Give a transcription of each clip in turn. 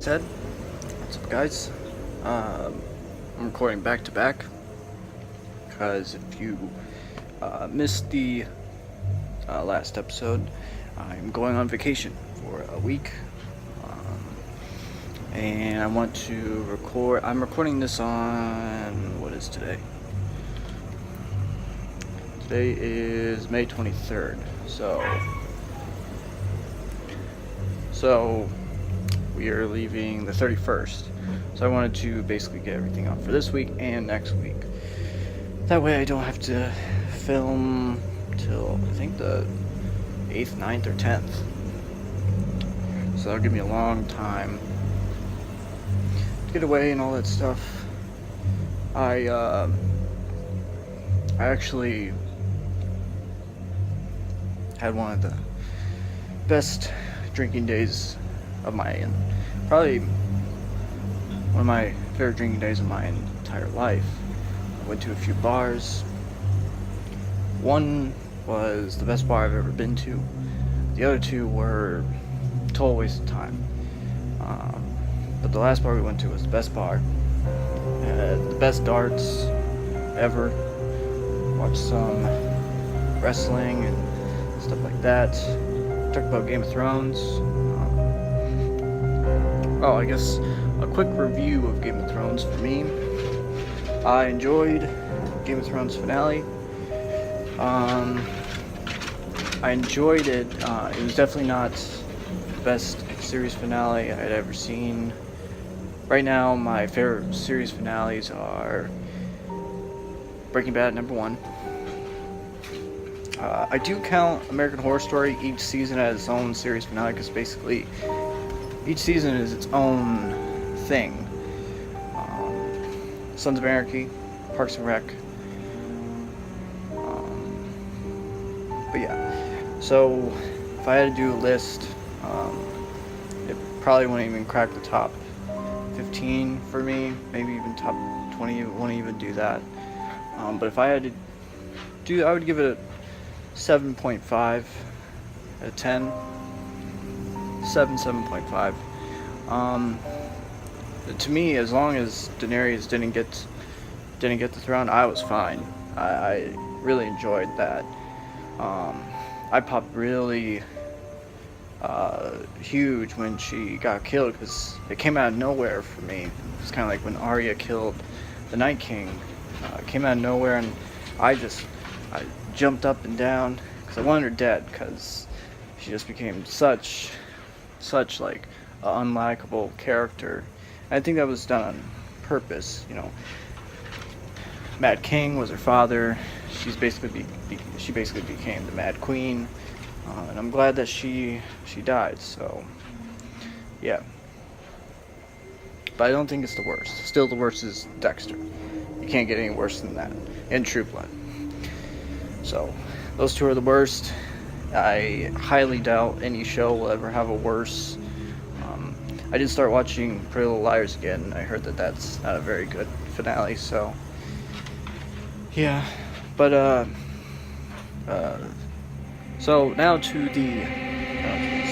Said, what's up, guys? I'm recording back to back because if you missed the last episode, I'm going on vacation for a week, and I want to record. I'm recording this on what is today? Today is May 23rd. So we are leaving the 31st. So I wanted to basically get everything out for this week and next week. That way I don't have to film till I think the 8th, 9th, or 10th. So that'll give me a long time to get away and all that stuff. I actually had one of the best drinking days of probably one of my favorite drinking days of my entire life. I went to a few bars. One was the best bar I've ever been to. The other two were a total waste of time. But the last bar we went to was the best bar. Had the best darts ever. Watched some wrestling and stuff like that. Talked about Game of Thrones. I guess a quick review of Game of Thrones for me. I enjoyed Game of Thrones finale. I enjoyed it. It was definitely not the best series finale I had ever seen. Right now, my favorite series finales are Breaking Bad #1. I do count American Horror Story each season as its own series finale because basically each season is its own thing. Sons of Anarchy, Parks and Rec. But yeah, so if I had to do a list, it probably wouldn't even crack the top 15 for me, maybe even top 20, it wouldn't even do that. But if I had to do, I would give it a 7.5 out of 10. 7.5. To me, as long as Daenerys didn't get the throne, I was fine. I really enjoyed that. I popped really huge when she got killed because it came out of nowhere for me. It's kind of like when Arya killed the Night King. It came out of nowhere, and I jumped up and down because I wanted her dead because she just became such like an unlikable character. And I think that was done on purpose. Mad King was her father. She basically became the Mad Queen, and I'm glad that she died. So yeah, but I don't think it's the worst. Still, the worst is Dexter. You can't get any worse than that. And True Blood. So those two are the worst. I highly doubt any show will ever have a worse. I did start watching Pretty Little Liars again. I heard that that's not a very good finale, so yeah. But so now to the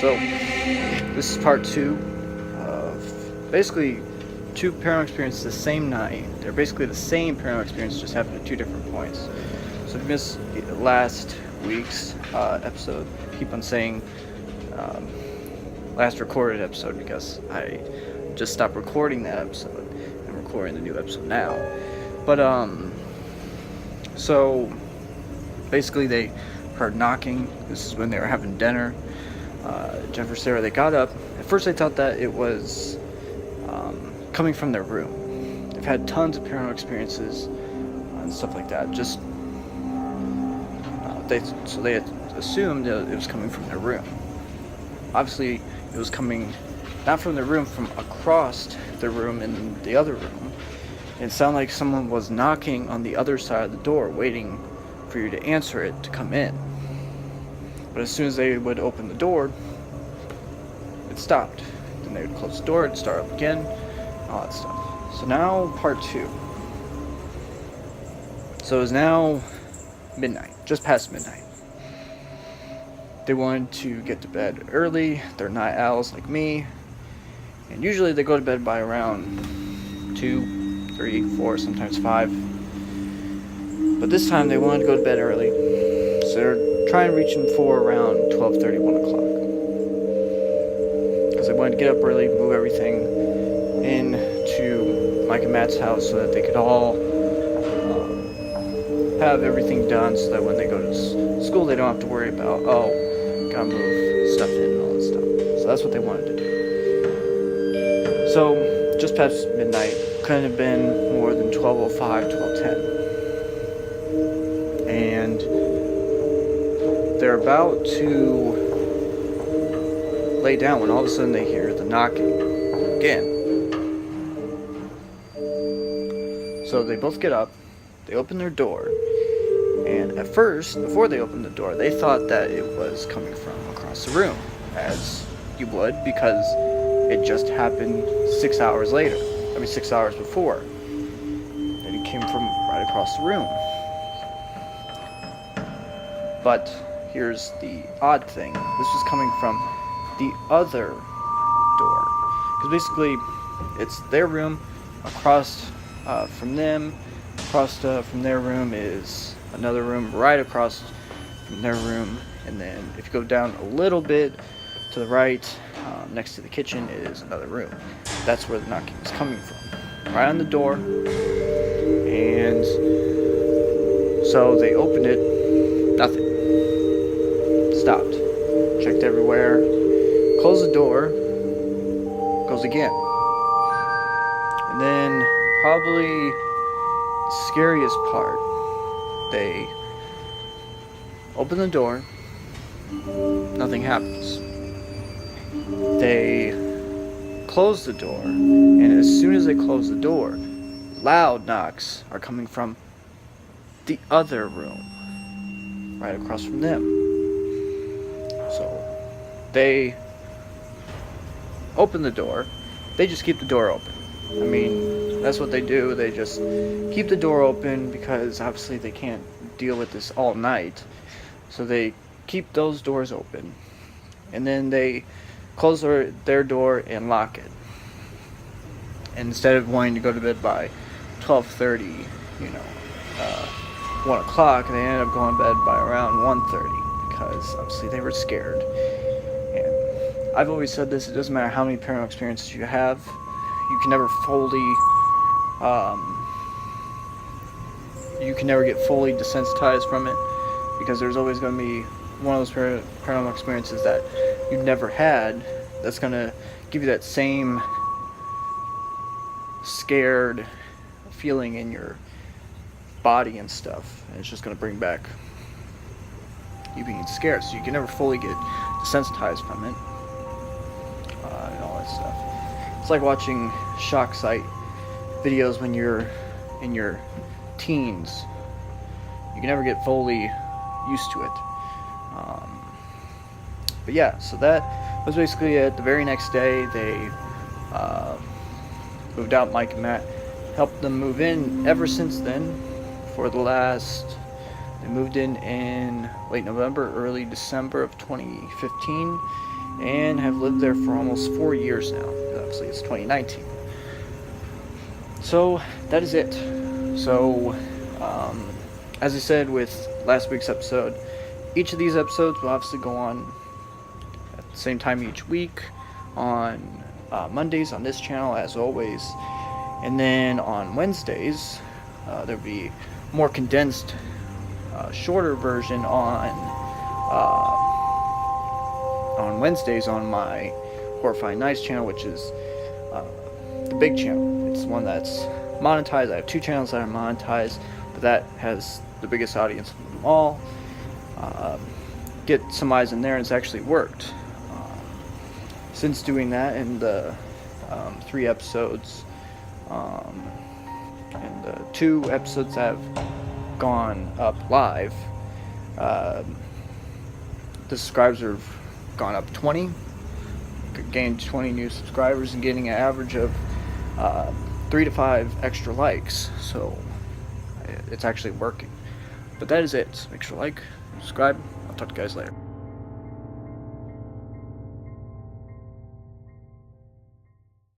so this is part 2 of basically 2 paranormal experiences the same night. They're basically the same paranormal experience, just happened at 2 different points. So if you missed last week's episode, I keep on saying last recorded episode because I just stopped recording that episode. I'm recording the new episode now. But so basically they heard knocking. This is when they were having dinner. Jennifer, Sarah, they got up. At first they thought that it was coming from their room. They've had tons of paranormal experiences and stuff like that. They had assumed that it was coming from their room. Obviously, it was coming not from their room, from across their room in the other room. It sounded like someone was knocking on the other side of the door, waiting for you to answer it to come in. But as soon as they would open the door, it stopped. Then they would close the door, it'd start up again, all that stuff. So now, part 2. So it's now midnight, just past midnight. They wanted to get to bed early. They're night owls like me. And And usually they go to bed by around 2, 3, 4, sometimes 5. But this time they wanted to go to bed early, so they're trying to reach him for around 12:30, 1 o'clock. Because they wanted to get up early, move everything into Mike and Matt's house so that they could all have everything done, so that when they go to school they don't have to worry about, oh, gotta move stuff in and all that stuff. So that's what they wanted to do. So, just past midnight, couldn't have been more than 12:05, 12:10. And they're about to lay down when all of a sudden they hear the knocking again. So they both get up, they open their door, and at first, before they opened the door, they thought that it was coming from across the room, as you would, because it just happened 6 hours later. 6 hours before. And it came from right across the room. But here's the odd thing. This was coming from the other door. Because basically, it's their room. Across from them, across from their room is another room right across from their room. And then if you go down a little bit to the right, next to the kitchen is another room. That's where the knocking is coming from. Right on the door. And so they opened it. Nothing. Stopped. Checked everywhere. Closed the door. Goes again. And then probably the scariest part. They open the door. Nothing happens. They close the door, and as soon as they close the door, loud knocks are coming from the other room, right across from them. So they open the door. They just keep the door open. I mean, that's what they do. They just keep the door open because obviously they can't deal with this all night. So they keep those doors open, and then they close their door and lock it. And instead of wanting to go to bed by 12:30, 1 o'clock, they ended up going to bed by around 1:30 because obviously they were scared. And I've always said this: it doesn't matter how many paranormal experiences you have, you can never get fully desensitized from it, because there's always going to be one of those paranormal experiences that you've never had that's going to give you that same scared feeling in your body and stuff, and it's just going to bring back you being scared, so you can never fully get desensitized from it, and all that stuff. It's like watching shock site videos when you're in your teens. You can never get fully used to it. But yeah, so that was basically it. The very next day, they moved out. Mike and Matt helped them move in. Ever since then, they moved in late November, early December of 2015, and have lived there for almost 4 years now. Obviously, it's 2019. So that is it. So, as I said with last week's episode, each of these episodes will obviously go on at the same time each week on Mondays on this channel, as always, and then on Wednesdays there'll be more condensed, shorter version on Wednesdays on my Horrifying Nights channel, which is the big channel. It's the one that's monetized. I have 2 channels that are monetized, but that has the biggest audience of them all. Get some eyes in there, and it's actually worked. Since doing that, in the 3 episodes, and the 2 episodes that have gone up live, the subscribers have gone up 20. Gained 20 new subscribers and getting an average of 3 to 5 extra likes. So it's actually working. But that is it. Make sure to like, subscribe. I'll talk to you guys later.